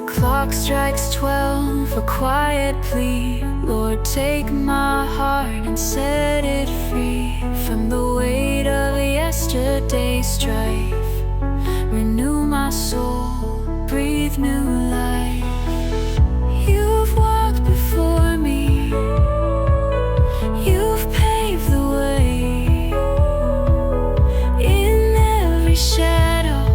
clock strikes 12, a quiet plea. Lord, take my heart and set it free from the weight of yesterday's strife. Renew my soul, breathe new life. You've walked before me, you've paved the way. In every shadow,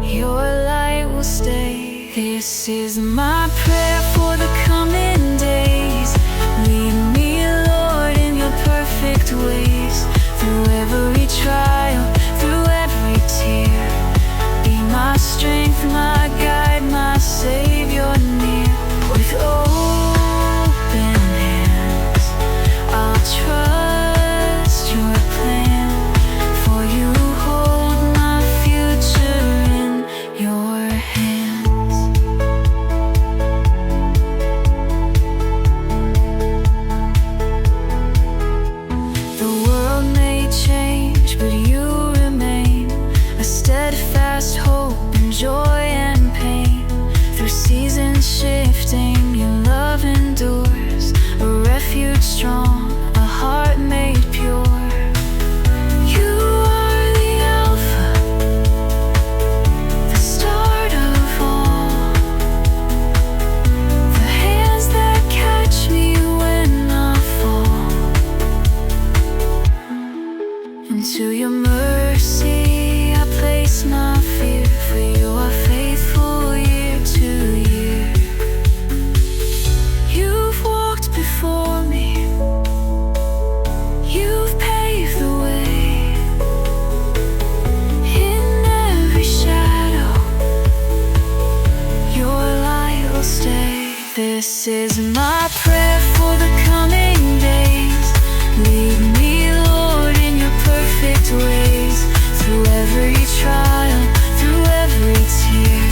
your light will stay. This is my prayer for the coming days. Lead me, Lord, in your perfect ways. Through every trial, through every tear, be my strength, my guide, my Savior near. With open hands, I'll trust your plan, for you hold my future in your hands. The world may change, but you remain, a steadfast hope in joy and pain. Through seasons shifting, your love endures, a refuge strong, a heart made pure. You are the Alpha, the start of all, the hands that catch me when I fall. Into your mercy I place my fear, for you are faithful year to year. You've walked before me, you've paved the way. In every shadow, your light will stay. This is my prayer for the coming days. Lead me, Lord, in your perfect ways. Through every trial, through every tear,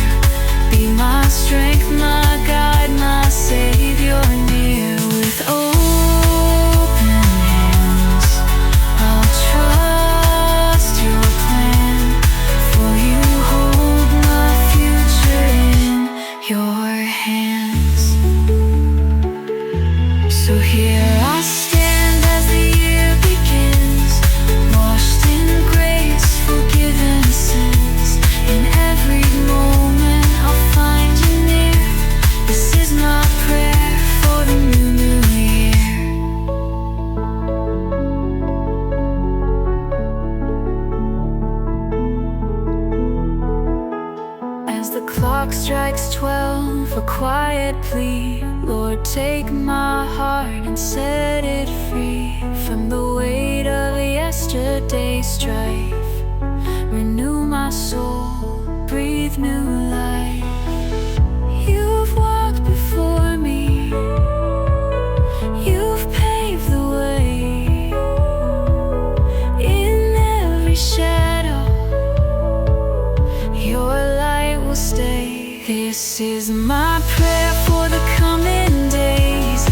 be my strength, my guide, my Savior near. With open hands, I'll trust your plan, for you hold my future in your hands. So here I stand as the year begins, washed in grace, forgiven sins. In every moment I'll find you near. This is my prayer for the new year. As the clock strikes 12, a quiet plea. Lord, take my heart and set it free from the weight of yesterday's strife. Renew my soul, breathe new life. You've walked before me, you've paved the way. In every shadow, your light will stay. This is my prayer for the coming days.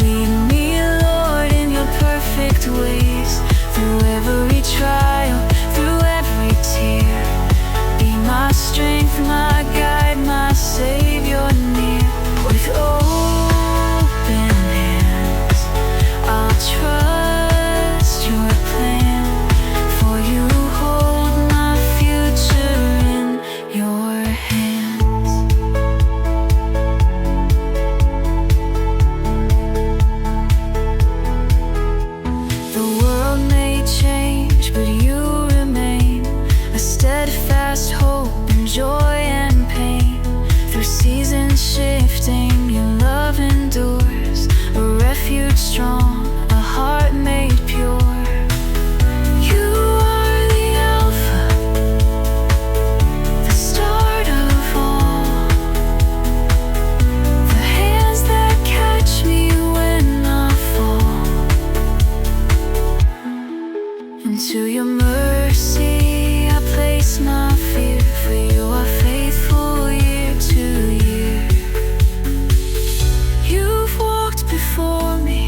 Lead me, Lord, in your perfect ways. Through every trial, through every tear, be my strength, my guide, my Savior near. With open hands, I'll trust your plan, for you hold my future in your hands. The world may change, but you remain, a steadfast hope in joy and pain. Through seasons shifting, your love endures, a refuge strong, a heart made pure. You are the Alpha, the start of all, the hands that catch me when I fall. Into your mercy I place my fear, for you are faithful year to year. You've walked before me,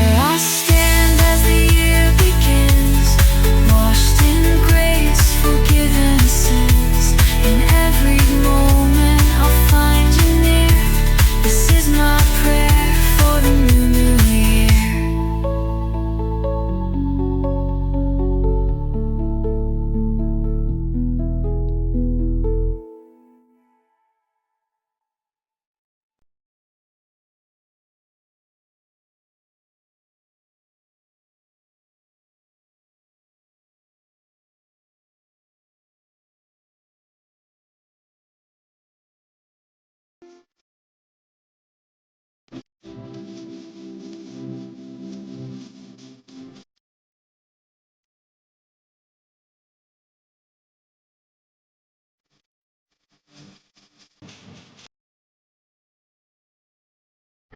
There I stand as the year begins, washed in grace, forgiven sins. In every moment I'll find you near. This is my prayer for the new year.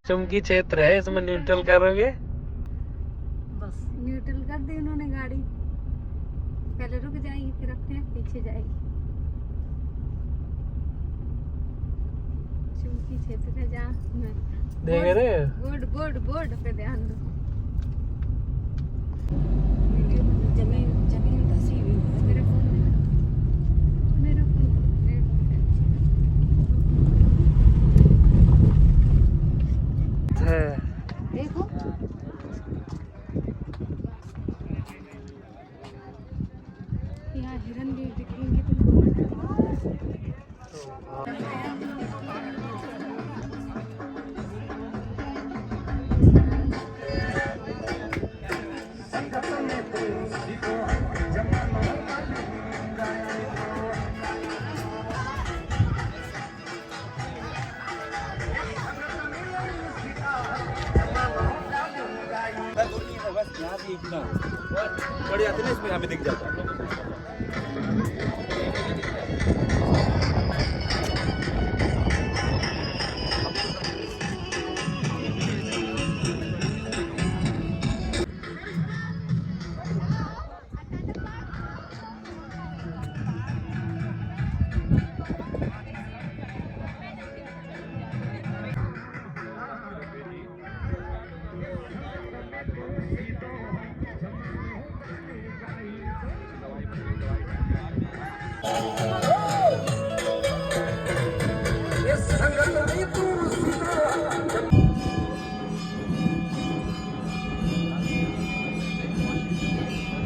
Chumki क्षेत्र है, इसमें neutral करोगे? बस neutral कर दी उन्होंने गाड़ी। पहले रुक जाएगी फिर अपने पीछे जाएगी। चुमकी क्षेत्र है जहाँ देख रहे हो? बोर्ड पे ध्यान दो। जमीन धसी हुई है। मेरा फोन देखो यहाँ हिरन भी दिखेंगे यहाँ से इतना बड़े आते ना, इसमें हमें दिख जाता है।